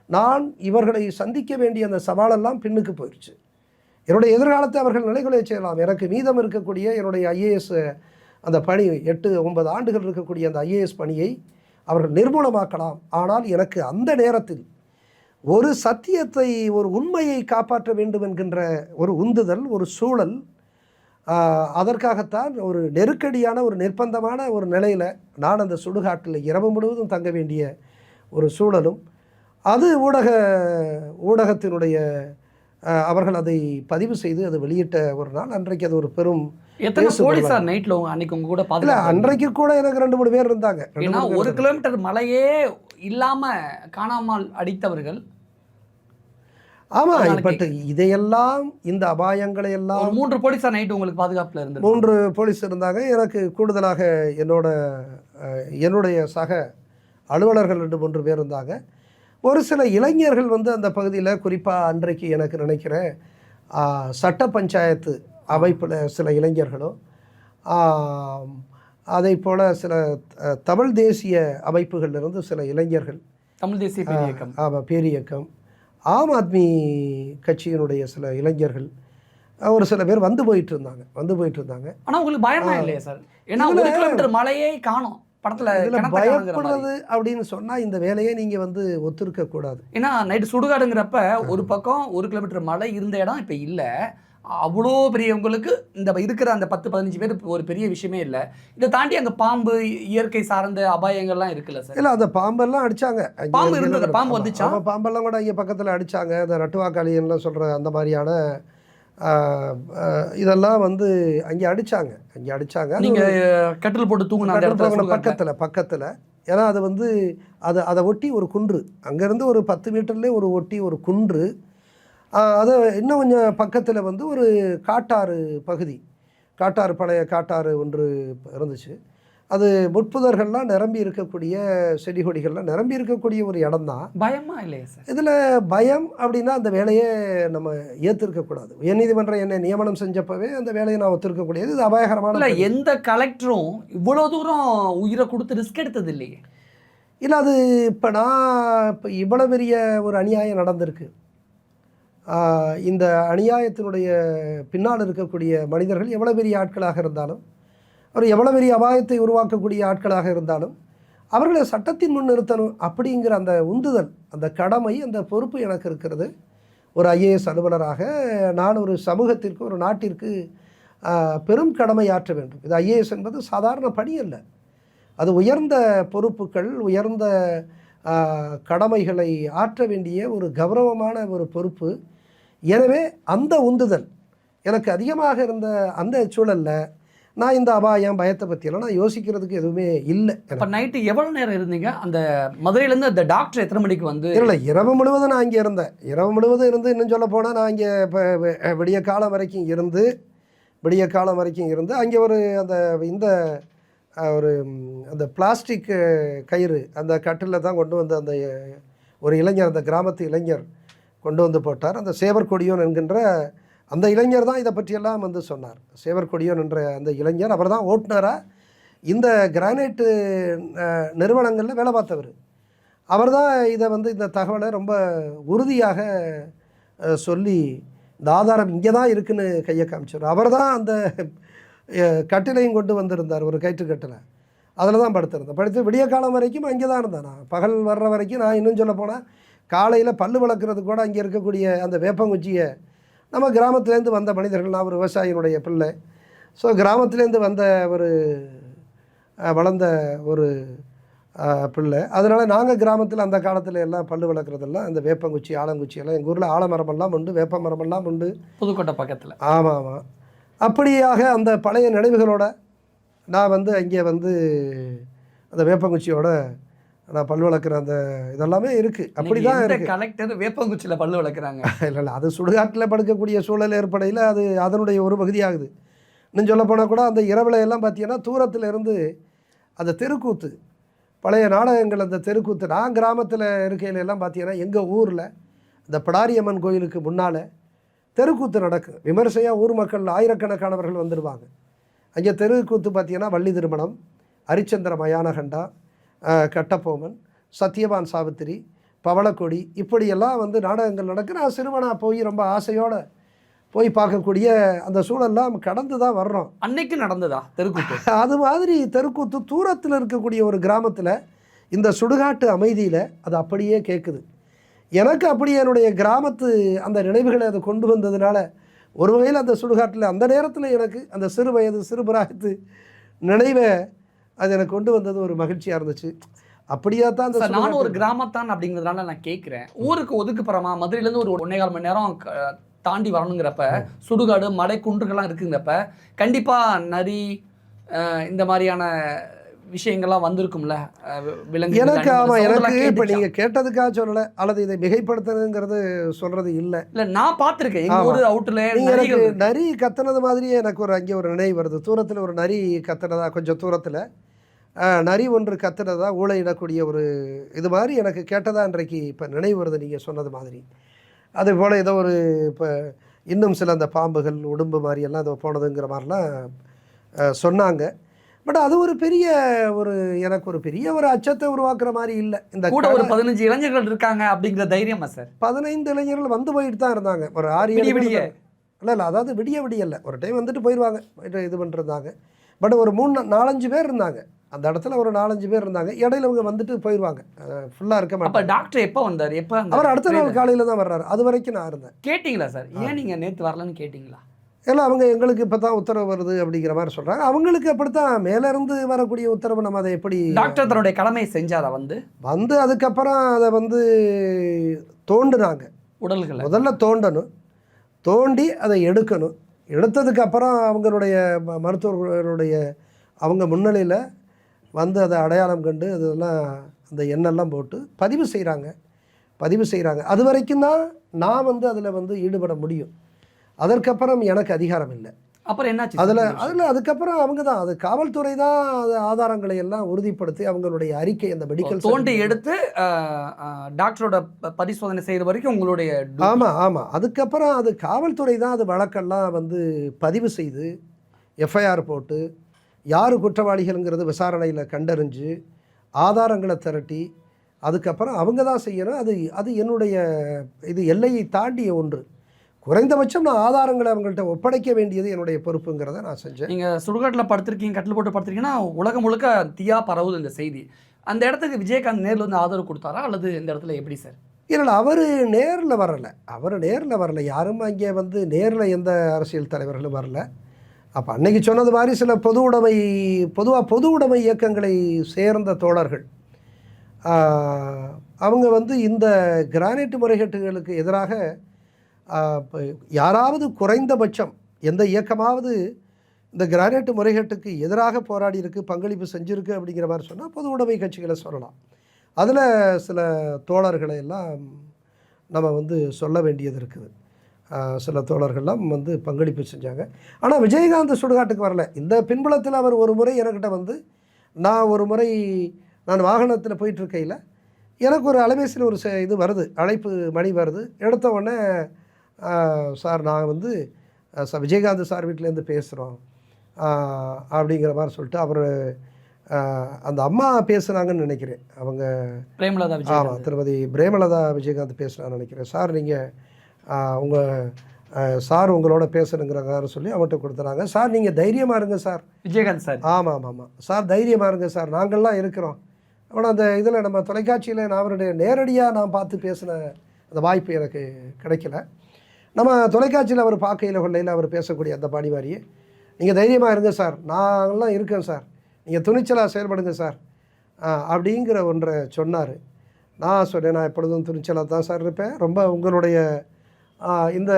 நான் இவர்களை சந்திக்க வேண்டிய அந்த சவாலெல்லாம் பின்னுக்கு போயிடுச்சு. என்னுடைய எதிர்காலத்தை அவர்கள் நிலைகுலைய செய்யலாம். எனக்கு மீதம் இருக்கக்கூடிய என்னுடைய ஐஏஎஸ் அந்த பணி 8-9 ஆண்டுகள் இருக்கக்கூடிய அந்த ஐஏஎஸ் பணியை அவர்கள் நிர்மூலமாக்கலாம். ஆனால் எனக்கு அந்த நேரத்தில் ஒரு சத்தியத்தை, ஒரு உண்மையை காப்பாற்ற வேண்டும் என்கின்ற ஒரு உந்துதல், ஒரு சூழல், அதற்காகத்தான் ஒரு நெருக்கடியான ஒரு நிர்பந்தமான ஒரு நிலையில் நான் அந்த சுடுகாட்டில் இரவு முழுவதும் தங்க வேண்டிய ஒரு சூழலும், அது ஊடகத்தினுடைய அவர்கள் அதை பதிவு செய்து அதை வெளியிட்ட ஒரு நாள். அன்றைக்கு அது ஒரு பெரும் நைட்ல அன்னைக்கு உங்க கூட இல்ல, அன்றைக்கு கூட எனக்கு 2-3 பேர் இருந்தாங்க. 1 கிலோமீட்டர் மலையே இல்லாம காணாமல் அடித்தவர்கள். ஆமா, பட் இதையெல்லாம், இந்த அபாயங்களை எல்லாம் 3 போலீஸார் நைட்டு உங்களுக்கு பாதுகாப்புல இருந்து 3 போலீஸ் இருந்தாங்க. எனக்கு கூடுதலாக என்னுடைய சக அலுவலர்கள் 2-3 பேர் இருந்தாங்க. ஒரு சில இளைஞர்கள் அந்த பகுதியில், குறிப்பாக அன்றைக்கு எனக்கு நினைக்கிறேன் சட்ட பஞ்சாயத்து அமைப்பில் சில இளைஞர்களும், அதை போல் சில தமிழ் தேசிய அமைப்புகளிலிருந்து சில இளைஞர்கள், தமிழ் தேசிய பேரியக்கம், ஆமாம் பேரியக்கம், ஆம் ஆத்மி கட்சியினுடைய சில இளைஞர்கள், ஒரு சில பேர் வந்து போயிட்டு இருந்தாங்க. ஆனால் உங்களுக்கு பயமா இல்லையா சார்? ஏன்னா 1 கிலோமீட்டர் மலையே காணோம் படத்தில். பயப்படுறது அப்படின்னு சொன்னால் இந்த வேலையை நீங்கள் ஒத்துருக்க கூடாது. ஏன்னா நைட்டு சுடுகாடுங்கிறப்ப ஒரு பக்கம் 1 கிலோமீட்டர் மலை இருந்த இடம் இப்போ இல்லை. அவ்வளோ பெரியவங்களுக்கு இந்த இருக்கிற அந்த 10-15 பேர் ஒரு பெரிய விஷயமே இல்லை. இதை தாண்டி அங்கே பாம்பு, இயற்கை சார்ந்த அபாயங்கள்லாம் இருக்குல்ல சார்? இல்லை, அந்த பாம்பெல்லாம் அடித்தாங்க. பாம்பு இருந்தது, பாம்பு வந்துச்சா? பாம்பெல்லாம் கூட இங்கே பக்கத்தில் அடித்தாங்க. அந்த நட்டுவாக்காளியெல்லாம் சொல்கிற அந்த மாதிரியான இதெல்லாம் அங்கே அடித்தாங்க. நீங்கள் கட்டில் போட்டு தூங்கின பக்கத்தில் ஏன்னா அது அதை ஒட்டி ஒரு குன்று, அங்கேருந்து ஒரு 10 மீட்டர்லேயே ஒட்டி ஒரு குன்று. அது இன்னும் கொஞ்சம் பக்கத்தில் ஒரு காட்டாறு பகுதி, பழைய காட்டாறு ஒன்று இருந்துச்சு. அது முட்புதர்கள்லாம் நிரம்பி இருக்கக்கூடிய, செடி கொடிகள்லாம் நிரம்பி இருக்கக்கூடிய ஒரு இடம் தான். பயமா இல்லையா சார்? இதில் பயம் அப்படின்னா அந்த வேலையை நம்ம ஏற்றிருக்கக்கூடாது. உயர்நீதிமன்றம் என்னை நியமனம் செஞ்சப்பவே அந்த வேலையை நான் ஒத்துருக்கக்கூடியது. இது அபாயகரமான இல்லை. எந்த கலெக்டரும் இவ்வளோ தூரம் உயிரை கொடுத்து ரிஸ்க் எடுத்தது இல்லையே. இல்லை, அது இப்போ இவ்வளோ பெரிய ஒரு அநியாயம் நடந்திருக்கு. இந்த அநியாயத்தினுடைய பின்னால் இருக்கக்கூடிய மனிதர்கள் எவ்வளோ பெரிய ஆட்களாக இருந்தாலும், அவர் எவ்வளோ பெரிய அபாயத்தை உருவாக்கக்கூடிய ஆட்களாக இருந்தாலும் அவர்களை சட்டத்தின் முன் நிறுத்தணும் அப்படிங்கிற அந்த உந்துதல், அந்த கடமை, அந்த பொறுப்பு எனக்கு இருக்கிறது. ஒரு ஐஏஎஸ் அலுவலராக நான் ஒரு சமூகத்திற்கு, ஒரு நாட்டிற்கு பெரும் கடமை ஆற்ற வேண்டும். இது ஐஏஎஸ் என்பது சாதாரண பணி அல்ல. அது உயர்ந்த பொறுப்புகள், உயர்ந்த கடமைகளை ஆற்ற வேண்டிய ஒரு கௌரவமான ஒரு பொறுப்பு. எனவே அந்த உந்துதல் எனக்கு அதிகமாக இருந்த அந்த சூழலில் நான் இந்த அபாயம், பயத்தை பற்றியெல்லாம் நான் யோசிக்கிறதுக்கு எதுவுமே இல்லை. இப்போ நைட்டு எவ்வளோ நேரம் இருந்தீங்க? அந்த மதுரையிலேருந்து அந்த டாக்டர் எத்தனை மணிக்கு இல்லை, இரவு முழுவதும் நான் இங்கே இருந்தேன். இரவு முழுவதும் இருந்து, இன்னும் சொல்ல போனால் நான் இங்கே இப்போ விடிய காலம் வரைக்கும் இருந்து அங்கே அந்த பிளாஸ்டிக் கயிறு, அந்த கட்டில் தான் கொண்டு வந்து அந்த ஒரு இளைஞர், அந்த கிராமத்து இளைஞர் கொண்டு வந்து போட்டார். அந்த சேவர் கொடியோன் என்கின்ற அந்த இளைஞர் தான் இதை பற்றியெல்லாம் சொன்னார். சேவர் கொடியோன் என்ற அந்த இளைஞர், அவர் தான் ஓட்டுநராக இந்த கிரானைட்டு நிறுவனங்களில் வேலை பார்த்தவர். அவர் தான் இதை இந்த தகவலை ரொம்ப உறுதியாக சொல்லி, இந்த ஆதாரம் இங்கே தான் இருக்குன்னு கையை காமிச்சார். அவர் தான் அந்த கட்டிலையும் கொண்டு வந்திருந்தார், ஒரு கயிற்றுக்கட்டில். அதில் தான் படுத்து விடிய காலம் வரைக்கும் அங்கே தான் இருந்தேன். நான் பகல் வர்ற வரைக்கும், நான் இன்னும் சொல்ல போனால் காலையில் பல்லு விளக்குறது கூட அங்கே இருக்கக்கூடிய அந்த வேப்பங்குச்சியை, நம்ம கிராமத்துலேருந்து வந்த மனிதர்கள், நான் ஒரு விவசாயினுடைய பிள்ளை. ஸோ கிராமத்துலேருந்து வளர்ந்த ஒரு பிள்ளை. அதனால் நாங்கள் கிராமத்தில் அந்த காலத்தில் எல்லாம் பல்லு விளக்குறதெல்லாம் அந்த வேப்பங்குச்சி, ஆலங்குச்சி எல்லாம், எங்கள் ஊரில் ஆலமரமெல்லாம் உண்டு, வேப்ப மரமெல்லாம் உண்டு, புதுக்கோட்டை பக்கத்தில். ஆமாம். அப்படியாக அந்த பழைய நினைவுகளோடு நான் அங்கே அந்த வேப்பங்குச்சியோட நான் பல் விளக்குற அந்த இதெல்லாமே இருக்குது. அப்படி தான் இருக்குது. கலெக்டர் வேப்பங்குச்சியில் பல்லு விளக்குறாங்க. இல்லை அது சுடுகாட்டில் படுக்கக்கூடிய சூழல் ஏற்படையில் அது அதனுடைய ஒரு பகுதியாகுது. இன்னும் சொல்ல போனால் கூட அந்த இரவுல எல்லாம் பார்த்தீங்கன்னா தூரத்தில் இருந்து அந்த தெருக்கூத்து, பழைய நாடகங்கள், அந்த தெருக்கூத்து, நான் கிராமத்தில் இருக்கையில எல்லாம் பார்த்தீங்கன்னா எங்கள் ஊரில் இந்த பிடாரியம்மன் கோயிலுக்கு முன்னால் தெருக்கூத்து நடக்கும். விமர்சையாக ஊர் மக்கள் ஆயிரக்கணக்கானவர்கள் வந்துடுவாங்க. அங்கே தெருக்கூத்து பார்த்தீங்கன்னா வள்ளி திருமணம், ஹரிச்சந்திர மயானகண்டா, கட்டபொம்மன், சத்யவான் சாவித்திரி, பவளக்கொடி, இப்படியெல்லாம் வந்து நாடகங்கள் நடக்கு. நான் சிறுவனாக போய் ரொம்ப ஆசையோடு போய் பார்க்கக்கூடிய அந்த சூழல்லாம் கடந்து தான் வர்றோம். அன்னைக்கு நடந்ததா தெருக்கூத்து? அது மாதிரி தெருக்கூத்து தூரத்தில் இருக்கக்கூடிய ஒரு கிராமத்தில் இந்த சுடுகாட்டு அமைதியில் அது அப்படியே கேட்குது. எனக்கு அப்படியே என்னுடைய கிராமத்து அந்த நினைவுகளை அது கொண்டு வந்ததுனால ஒரு வகையில் அந்த சுடுகாட்டில் அந்த நேரத்தில் எனக்கு அந்த சிறு வயது சிறுபிராயத்து நினைவை அது எனக்கு கொண்டு வந்தது ஒரு மகிழ்ச்சியாக இருந்துச்சு. அப்படியே தான் நானும் ஒரு கிராமத்தான் அப்படிங்கிறதுனால நான் கேட்குறேன். ஊருக்கு ஒதுக்குப்புறமா மதுரையிலேருந்து ஒரு 1.25 மணி நேரம் தாண்டி வரணுங்கிறப்ப சுடுகாடு மலை குன்றுகள்லாம் இருக்குங்கிறப்ப கண்டிப்பாக நரி இந்த மாதிரியான விஷயங்கள்லாம் வந்திருக்கும்ல விலங்கு. எனக்கு ஆமாம், எனக்கு இப்போ நீங்கள் கேட்டதுக்காக சொல்லலை அல்லது இதை மிகைப்படுத்துறதுங்கிறது சொல்கிறது இல்லை. இல்லை நான் பார்த்துருக்கேன் எங்கள் ஊர் அவுட்டில் எனக்கு நரி கத்துனது மாதிரியே எனக்கு ஒரு அங்கே ஒரு நினைவு வருது. தூரத்தில் ஒரு நரி கத்துனதா, கொஞ்சம் தூரத்தில் நரி ஒன்று கத்துனதா ஊழையிடக்கூடிய ஒரு இது மாதிரி எனக்கு கேட்டதா இன்றைக்கு இப்போ நினைவு வருது நீங்கள் சொன்னது மாதிரி. அதே போல் ஏதோ ஒரு இப்போ இன்னும் சில அந்த பாம்புகள் உடும்பு மாதிரியெல்லாம் ஏதோ போனதுங்கிற மாதிரிலாம் சொன்னாங்க. பட் அது ஒரு பெரிய ஒரு எனக்கு ஒரு பெரிய ஒரு அச்சத்தை உருவாக்குற மாதிரி இல்லை. இந்த கூட ஒரு 15 இளைஞர்கள் இருக்காங்க அப்படிங்கிற தைரியமா சார்? 15 இளைஞர்கள் வந்து போயிட்டு தான் இருந்தாங்க. ஒரு 6 விடிய இல்லை அதாவது விடிய இல்லை, ஒரு டைம் வந்துட்டு போயிடுவாங்க, இது பண்ணிருந்தாங்க. பட் ஒரு 3-4-5 பேர் இருந்தாங்க அந்த இடத்துல. ஒரு 4-5 பேர் இருந்தாங்க. இடையில அவங்க வந்துட்டு போயிடுவாங்க, ஃபுல்லாக இருக்க மாட்டாங்க. அப்போ டாக்டர் எப்போ வந்தார்? எப்போ? அவர் அடுத்த நாள் காலையில் தான் வர்றாரு. அது வரைக்கும் நான் இருந்தேன். கேட்டிங்களா சார் ஏன் நீங்கள் நேற்று வரலன்னு கேட்டிங்களா? இல்லை அவங்க எங்களுக்கு இப்போ தான் உத்தரவு வருது அப்படிங்கிற மாதிரி சொல்கிறாங்க. அவங்களுக்கு அப்படித்தான் மேலேருந்து வரக்கூடிய உத்தரவு. நம்ம அதை எப்படி டாக்டர் தன்னுடைய கடமையை செஞ்சாரா? வந்து அதுக்கப்புறம் அதை வந்து தோண்டுனாங்க. உடல்களை முதல்ல தோண்டணும், தோண்டி அதை எடுக்கணும். எடுத்ததுக்கப்புறம் அவங்களுடைய மருத்துவர்களுடைய அவங்க முன்னிலையில் வந்து அதை அடையாளம் கண்டு அதெல்லாம் அந்த எண்ணெல்லாம் போட்டு பதிவு செய்கிறாங்க. அது வரைக்கும் தான் நான் வந்து அதில் வந்து ஈடுபட முடியும். அதற்கப்புறம் எனக்கு அதிகாரம் இல்லை. அப்புறம் என்னாச்சு அதில் அதுக்கப்புறம் அவங்க தான், அது காவல்துறை தான் அது ஆதாரங்களை எல்லாம் உறுதிப்படுத்தி அவங்களுடைய அறிக்கை அந்த மெடிக்கல் தோண்டி எடுத்து டாக்டரோட பரிசோதனை செய்கிற வரைக்கும் உங்களுடைய. ஆமாம். அதுக்கப்புறம் அது காவல்துறை தான் அது வழக்கெல்லாம் வந்து பதிவு செய்து எஃப்ஐஆர் போட்டு யார் குற்றவாளிகள்ங்கிறது விசாரணையில் கண்டறிஞ்சு ஆதாரங்களை திரட்டி அதுக்கப்புறம் அவங்க தான் செய்யணும். அது என்னுடைய இது எல்லையை தாண்டிய ஒன்று. குறைந்தபட்சம் நான் ஆதாரங்களை அவங்கள்ட்ட ஒப்படைக்க வேண்டியது என்னுடைய பொறுப்புங்கிறத நான் செஞ்சேன். நீங்கள் சுடுகாட்டில் படுத்திருக்கீங்க, கட்டில் போட்டு படுத்திருக்கீங்கன்னா உலகம் முழுக்க தீயா பரவுது இந்த செய்தி. அந்த இடத்துக்கு விஜயகாந்த் நேரில் வந்து ஆதரவு கொடுத்தாரா அல்லது இந்த இடத்துல எப்படி சார்? இல்லை அவர் நேரில் வரலை. யாரும் அங்கே வந்து நேரில் எந்த அரசியல் தலைவர்களும் வரல. அப்போ அன்னைக்கு சொன்னது மாதிரி சில பொது உடைமை இயக்கங்களை சேர்ந்த தோழர்கள் அவங்க வந்து இந்த கிரானைட் முறைகேட்டுகளுக்கு எதிராக யாராவது குறைந்தபட்சம் எந்த இயக்கமாவது இந்த கிரானைட் முறைகேட்டுக்கு எதிராக போராடி இருக்கு, பங்களிப்பு செஞ்சுருக்கு அப்படிங்கிற மாதிரி சொன்னால் பொது உடைமை கட்சிகளை சொல்லலாம். அதில் சில தோழர்களை எல்லாம் நம்ம வந்து சொல்ல வேண்டியது இருக்குது. சில தோழர்கள்லாம் வந்து பங்களிப்பு செஞ்சாங்க. ஆனால் விஜயகாந்த் சுடுகாட்டுக்கு வரல. இந்த பின்புலத்தில் அவர் ஒரு முறை என்கிட்ட வந்து நான் வாகனத்தில் போயிட்டுருக்கையில் எனக்கு ஒரு அலைபேசியில் ஒரு இது வருது, அழைப்பு மணி வருது. எடுத்த உடனே சார் நான் வந்து விஜயகாந்த் சார் வீட்டிலேருந்து பேசுகிறோம் அப்படிங்கிற மாதிரி சொல்லிட்டு அவர் அந்த அம்மா பேசுனாங்கன்னு நினைக்கிறேன். அவங்க பிரேமலதா, ஆமாம், திருமதி பிரேமலதா விஜயகாந்த் பேசுனான்னு நினைக்கிறேன். சார் நீங்கள் சார் உங்களோட பேசணுங்கிறாரு சொல்லி அவன்கிட்ட கொடுத்துறாங்க. சார் நீங்கள் தைரியமாக இருங்க சார். விஜயகாந்த் சார்? ஆமாம் சார் தைரியமாக இருங்க சார், நாங்கள்லாம் இருக்கிறோம். ஆனால் அந்த இதில் நம்ம தொலைக்காட்சியில் நான் அவருடைய நேரடியாக நான் பார்த்து பேசின அந்த வாய்ப்பு எனக்கு கிடைக்கல. நம்ம தொலைக்காட்சியில் அவர் பார்க்கையில் கொள்ளையில் அவர் பேசக்கூடிய அந்த பாடி மாதிரியே நீங்கள் தைரியமாக இருங்க சார், நாங்கள்லாம் இருக்கேன் சார், நீங்கள் துணிச்சலாக செயல்படுங்க சார் அப்படிங்கிற ஒன்றை சொன்னார். நான் சொன்னேன், நான் எப்பொழுதும் துணிச்சலாக தான் சார் இருப்பேன், ரொம்ப உங்களுடைய இந்த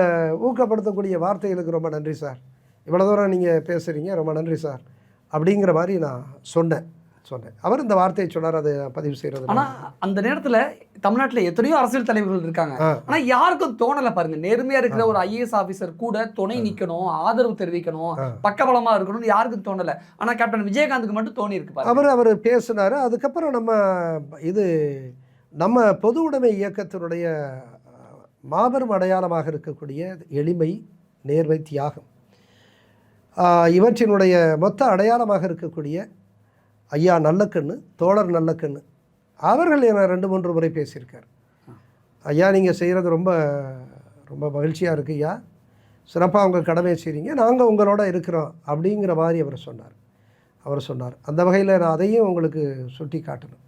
ஊக்கப்படுத்தக்கூடிய வார்த்தைகளுக்கு ரொம்ப நன்றி சார், இவ்வளோ தூரம் நீங்கள் பேசுகிறீங்க, ரொம்ப நன்றி சார் அப்படிங்கிற மாதிரி நான் சொன்னேன். சொன்னேன். அவர் இந்த வார்த்தையை சொன்னார், அதை பதிவு செய்கிறது. ஆனா அந்த நேரத்துல தமிழ்நாட்டுல எத்தனையோ அரசியல் தலைவர்கள் இருக்காங்க. ஆனா யாருக்கும் தோணல பாருங்க, நேர்மையா இருக்கிற ஒரு IAS ஆபீசர் கூட துணை நிக்கணும், ஆதரவு தெரிவிக்கணும், பக்கபலமா இருக்கணும்னு யாருக்கும் தோணல. ஆனா கேப்டன் விஜயகாந்துக்கு மட்டும் தோணி இருக்கு பாருங்க. அவர் பேசினாரு. அதுக்கப்புறம் நம்ம பொது உடைமை இயக்கத்தினுடைய மாபெரும் அடையாளமாக இருக்கக்கூடிய எளிமை, நேர்மை, தியாகம், இவற்றினுடைய மொத்த அடையாளமாக இருக்கக்கூடிய ஐயா நல்லக்கண்ணு, தோழர் நல்லக்கண்ணு அவர்கள் என்னை 2-3 முறை பேசியிருக்கார். ஐயா நீங்கள் செய்கிறது ரொம்ப ரொம்ப மகிழ்ச்சியாக இருக்குது ஐயா, சிறப்பாக உங்கள் கடமையை செய்கிறீங்க, நாங்கள் உங்களோட இருக்கிறோம் அப்படிங்கிற மாதிரி அவர் சொன்னார். அந்த வகையில் நான் அதையும் உங்களுக்கு சுட்டி காட்டணும்.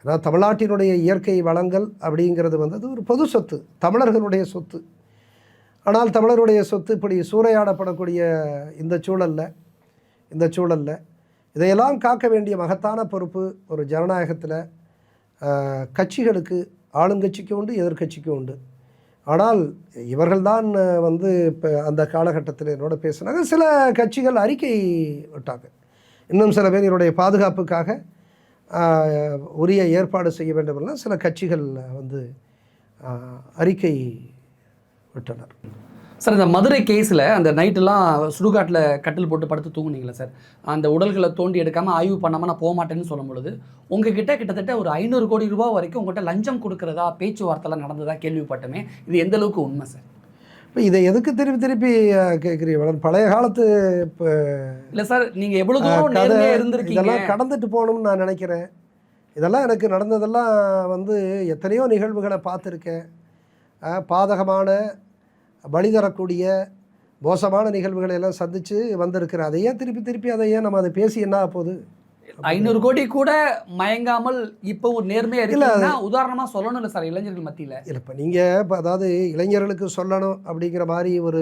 ஏன்னா தமிழ்நாட்டினுடைய இயற்கை வளங்கள் அப்படிங்கிறது அது ஒரு பொது சொத்து, தமிழர்களுடைய சொத்து. ஆனால் தமிழருடைய சொத்து இப்படி சூறையாடப்படக்கூடிய இந்த சூழலில் இதையெல்லாம் காக்க வேண்டிய மகத்தான பொறுப்பு ஒரு ஜனநாயகத்தில் கட்சிகளுக்கு, ஆளுங்கட்சிக்கும் உண்டு, எதிர்கட்சிக்கும் உண்டு. ஆனால் இவர்கள்தான் இப்போ அந்த காலகட்டத்தில் என்னோட பேசினாங்க. சில கட்சிகள் அறிக்கை விட்டாங்க, இன்னும் சில பேர் என்னுடைய பாதுகாப்புக்காக உரிய ஏற்பாடு செய்ய வேண்டும் எல்லாம் சில கட்சிகள் அறிக்கை விட்டனர். சார், இந்த மதுரை கேஸில் அந்த நைட்டெல்லாம் சுடுகாட்டில் கட்டில் போட்டு படுத்து தூங்குனீங்களா சார்? அந்த உடல்களை தோண்டி எடுக்காமல் ஆய்வு பண்ணாமல் நான் போக மாட்டேன்னு சொல்லும் பொழுது உங்ககிட்ட கிட்டத்தட்ட ஒரு 500 கோடி ரூபாய் வரைக்கும் உங்கள்கிட்ட லஞ்சம் கொடுக்குறதா பேச்சுவார்த்தைலாம் நடந்ததா கேள்விப்பட்டமே, இது எந்த அளவுக்கு உண்மை சார்? இப்போ இதை எதுக்கு திருப்பி கேட்குறீங்க? பழைய காலத்து இப்போ இல்லை சார், நீங்கள் எவ்வளோ தூரம் நேர்மையாக இருந்திருக்கீங்க, இதெல்லாம் கடந்துட்டு போகணும்னு நான் நினைக்கிறேன். இதெல்லாம் எனக்கு நடந்ததெல்லாம் எத்தனையோ நிகழ்வுகளை பார்த்துருக்கேன். பாதகமான, பலி தரக்கூடிய மோசமான நிகழ்வுகளை எல்லாம் சந்தித்து வந்திருக்கிறேன். அதை ஏன் திருப்பி நம்ம அதை பேசி என்ன போகுது? 500 கோடி கூட மயங்காமல் இப்போ ஒரு நேர்மையாக இருக்குன்னா உதாரணமாக சொல்லணும் இல்லை சார் இளைஞர்கள் மத்தியில்? இல்லை, இப்போ நீங்கள் அதாவது இளைஞர்களுக்கு சொல்லணும் அப்படிங்கிற மாதிரி ஒரு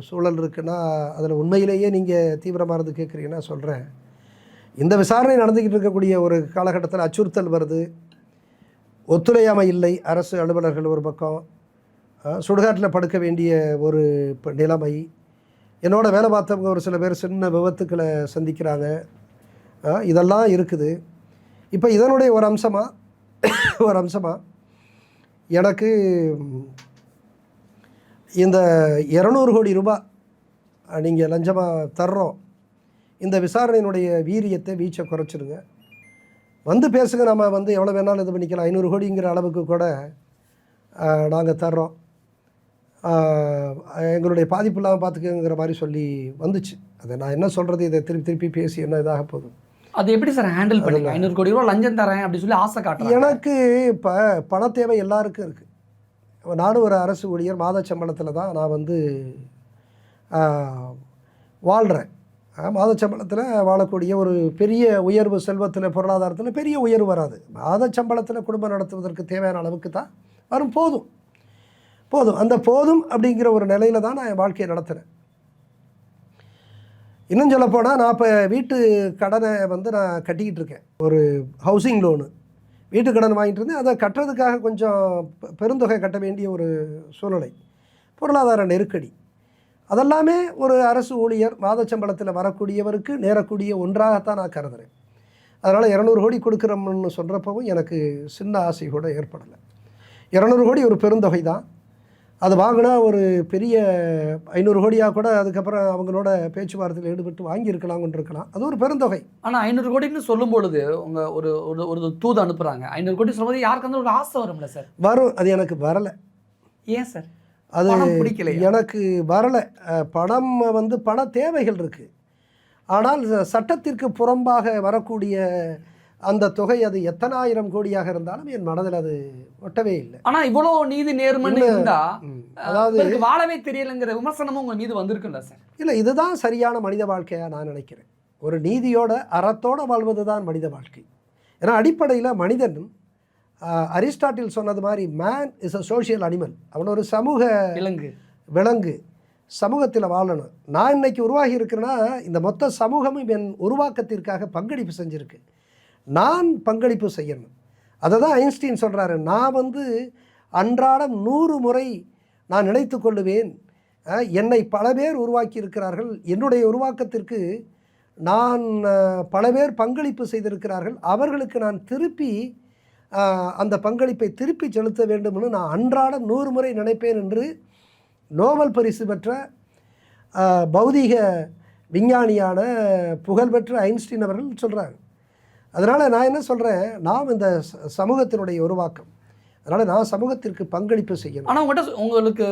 சூழல் இருக்குன்னா அதில் உண்மையிலேயே நீங்கள் தீவிரமாக இருந்து கேட்குறீங்கன்னா சொல்கிறேன். இந்த விசாரணை நடந்துக்கிட்டு இருக்கக்கூடிய ஒரு காலகட்டத்தில் அச்சுறுத்தல் வருது, ஒத்துழையாமை இல்லை, அரசு அலுவலர்கள் ஒரு பக்கம், சுடுகாட்டில் படுக்க வேண்டிய ஒரு நிலைமை, என்னோட வேலை பார்த்தவங்க ஒரு சில பேர் சின்ன விபத்துக்களை சந்திக்கிறாங்க, இதெல்லாம் இருக்குது. இப்போ இதனுடைய ஒரு அம்சமாக எனக்கு இந்த 200 கோடி ரூபாய் நீங்கள் லஞ்சமாக தர்றோம், இந்த விசாரணையினுடைய வீச்சை குறைச்சிருங்க, பேசுங்க, நம்ம எவ்வளோ வேணாலும் இது பண்ணிக்கலாம், 500 கோடிங்கிற அளவுக்கு கூட நாங்கள் தர்றோம், எங்களுடைய பாதிப்பு இல்லாமல் பார்த்துக்கங்கிற மாதிரி சொல்லி வந்துச்சு. அதை நான் என்ன சொல்கிறது, இதை திருப்பி பேசி என்ன இதாக போகுது? அது எப்படி சார் ஹேண்டில் பண்ணுங்க? 500 கோடி ரூபா லஞ்சம் தரேன் அப்படி சொல்லி ஆசை காட்டுறேன். எனக்கு இப்போ பண தேவை எல்லாருக்கும் இருக்குது. நானும் ஒரு அரசு ஊழியர், மாத சம்பளத்தில் தான் நான் வாழ்கிறேன். மாத சம்பளத்தில் வாழக்கூடிய ஒரு பெரிய உயர்வு, செல்வத்தில், பொருளாதாரத்தில் பெரிய உயர்வு வராது. மாத சம்பளத்தில் குடும்பம் நடத்துவதற்கு தேவையான அளவுக்கு தான் வரும். போதும் அந்த அப்படிங்கிற ஒரு நிலையில் தான் நான் என் வாழ்க்கையை நடத்துகிறேன். இன்னும் சொல்லப்போனால் நான் இப்போ வீட்டு கடனை நான் கட்டிக்கிட்டு இருக்கேன். ஒரு ஹவுசிங் லோனு வீட்டு கடன் வாங்கிட்டு இருந்தேன். அதை கட்டுறதுக்காக கொஞ்சம் பெருந்தொகை கட்ட வேண்டிய ஒரு சூழ்நிலை, பொருளாதார நெருக்கடி. அதெல்லாமே ஒரு அரசு ஊழியர் மாத சம்பளத்தில் வரக்கூடியவருக்கு நேரக்கூடிய ஒன்றாகத்தான் நான் கருதுகிறேன். அதனால் 200 கோடி கொடுக்குறோம்னு சொல்கிறப்பவும் எனக்கு சின்ன ஆசை கூட ஏற்படலை. 200 கோடி ஒரு பெருந்தொகை தான். அது வாங்கினா ஒரு பெரிய 500 கோடியாக கூட அதுக்கப்புறம் அவங்களோட பேச்சுவார்த்தையில் ஈடுபட்டு வாங்கியிருக்கலாம். அது ஒரு பெருந்தொகை. ஆனால் 500 கோடின்னு சொல்லும் பொழுது உங்கள் ஒரு தூது அனுப்புகிறாங்க. 500 கோடி சொல்லும்போது யாருக்கு அந்த ஒரு ஆசை வரும்ல சார்? வரும். அது எனக்கு வரலை. ஏன் சார்? அது பிடிக்கல, எனக்கு வரலை. பணம் பண தேவைகள் இருக்குது. ஆனால் சட்டத்திற்கு புறம்பாக வரக்கூடிய அந்த தொகை அது எத்தனை ஆயிரம் கோடியாக இருந்தாலும் என் மனதில் அது ஒட்டவே இல்லை. ஆனால் இவ்வளோ நீதி நேர்மன்னு இருந்தா அதாவது வாழவே தெரியலைங்கிற விமர்சனமும் உங்கள் மீது வந்திருக்குல்ல சார்? இல்லை, இதுதான் சரியான மனித வாழ்க்கையாக நான் நினைக்கிறேன். ஒரு நீதியோட, அறத்தோடு வாழ்வது தான் மனித வாழ்க்கை. ஏன்னா அடிப்படையில் மனிதன், அரிஸ்டாட்டில் சொன்னது மாதிரி, man is a social animal. அவன் ஒரு சமூக விலங்கு, சமூகத்தில் வாழணும். நான் இன்னைக்கு உருவாகி இருக்கிறேன்னா இந்த மொத்த சமூகமும் என் உருவாக்கத்திற்காக பங்களிப்பு செஞ்சுருக்கு. நான் பங்களிப்பு செய்யணும். அதை தான் ஐன்ஸ்டீன் சொல்கிறாரு. நான் அன்றாடம் 100 முறை நான் நினைத்து கொள்ளுவேன், என்னை பல பேர் உருவாக்கி இருக்கிறார்கள், என்னுடைய உருவாக்கத்திற்கு நான் பல பேர் பங்களிப்பு செய்திருக்கிறார்கள், அவர்களுக்கு நான் திருப்பி அந்த பங்களிப்பை திருப்பி செலுத்த வேண்டும்னு நான் அன்றாடம் 100 முறை நினைப்பேன் என்று நோபல் பரிசு பெற்ற பௌதீக விஞ்ஞானியான புகழ்பெற்ற ஐன்ஸ்டீன் அவர்கள் சொல்கிறாங்க. அதனால் நான் என்ன சொல்கிறேன், நாம் இந்த சமூகத்தினுடைய உருவாக்கம், அதனால் நான் சமூகத்திற்கு பங்களிப்பு செய்யணும். ஆனால் உங்களுக்கு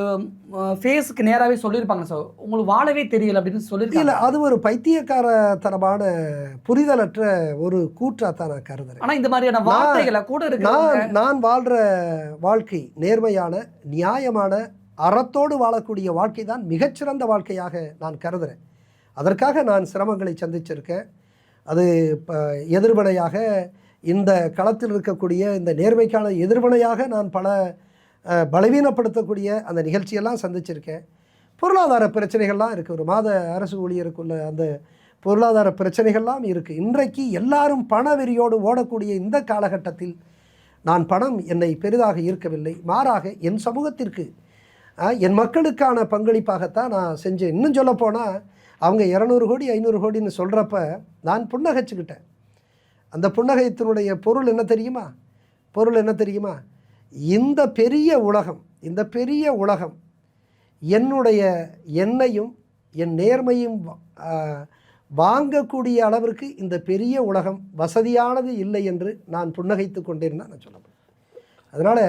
ஃபேஸுக்கு நேராகவே சொல்லியிருப்பாங்க சார், உங்களுக்கு வாழவே தெரியல அப்படின்னு சொல்லியிருக்கீங்க. இல்லை, அது ஒரு பைத்தியக்காரத்தனமான புரிதலற்ற ஒரு கூற்றாத்தான் நான் கருதுறேன். ஆனால் இந்த மாதிரியான வார்த்தைகளை கூட இருக்கு. நான் வாழ்கிற வாழ்க்கை நேர்மையான, நியாயமான, அறத்தோடு வாழக்கூடிய வாழ்க்கை தான் மிகச்சிறந்த வாழ்க்கையாக நான் கருதுகிறேன். அதற்காக நான் சிரமங்களை சந்திச்சிருக்கேன். அது எதிர்வினையாக இந்த களத்தில் இருக்கக்கூடிய இந்த நேர்மைக்கான எதிர்வினையாக நான் பல பலவீனப்படுத்தக்கூடிய அந்த நிகழ்ச்சியெல்லாம் சந்திச்சிருக்கேன். பொருளாதார பிரச்சனைகள்லாம் இருக்குது, ஒரு மாத அரசு ஊழியருக்குள்ள அந்த பொருளாதார பிரச்சனைகள்லாம் இருக்குது. இன்றைக்கு எல்லாரும் பண வெறியோடு ஓடக்கூடிய இந்த காலகட்டத்தில் நான் பணம் என்னை பெரிதாக ஈர்க்கவில்லை. மாறாக என் சமூகத்திற்கு, என் மக்களுக்கான பங்களிப்பாகத்தான் நான் செஞ்சேன். இன்னும் சொல்லப்போனால் அவங்க 200 கோடி 500 கோடின்னு சொல்கிறப்ப நான் புன்னகைச்சுக்கிட்டேன். அந்த புன்னகைத்தினுடைய பொருள் என்ன தெரியுமா? இந்த பெரிய உலகம் என்னையும் என் நேர்மையும் வாங்கக்கூடிய அளவிற்கு இந்த பெரிய உலகம் வசதியானது இல்லை என்று நான் புன்னகைத்து கொண்டேன் நான் சொல்லப்பேன். அதனால்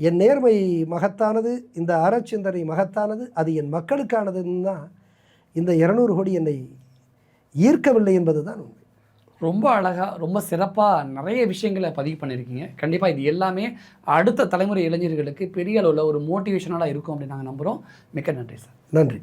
என் நேர்மை மகத்தானது, இந்த அறச்சிந்தனை மகத்தானது, அது என் மக்களுக்கானதுன்னு தான் இந்த 200 கோடி என்னை ஈர்க்கவில்லை என்பது தான் உண்மை. ரொம்ப அழகாக, ரொம்ப சிறப்பாக நிறைய விஷயங்களை பதிவு பண்ணியிருக்கீங்க. கண்டிப்பாக இது எல்லாமே அடுத்த தலைமுறை இளைஞர்களுக்கு பெரிய அளவில் ஒரு மோட்டிவேஷனலாக இருக்கும் அப்படின்னு நாங்கள் நம்புகிறோம். மிக்க நன்றி சார். நன்றி.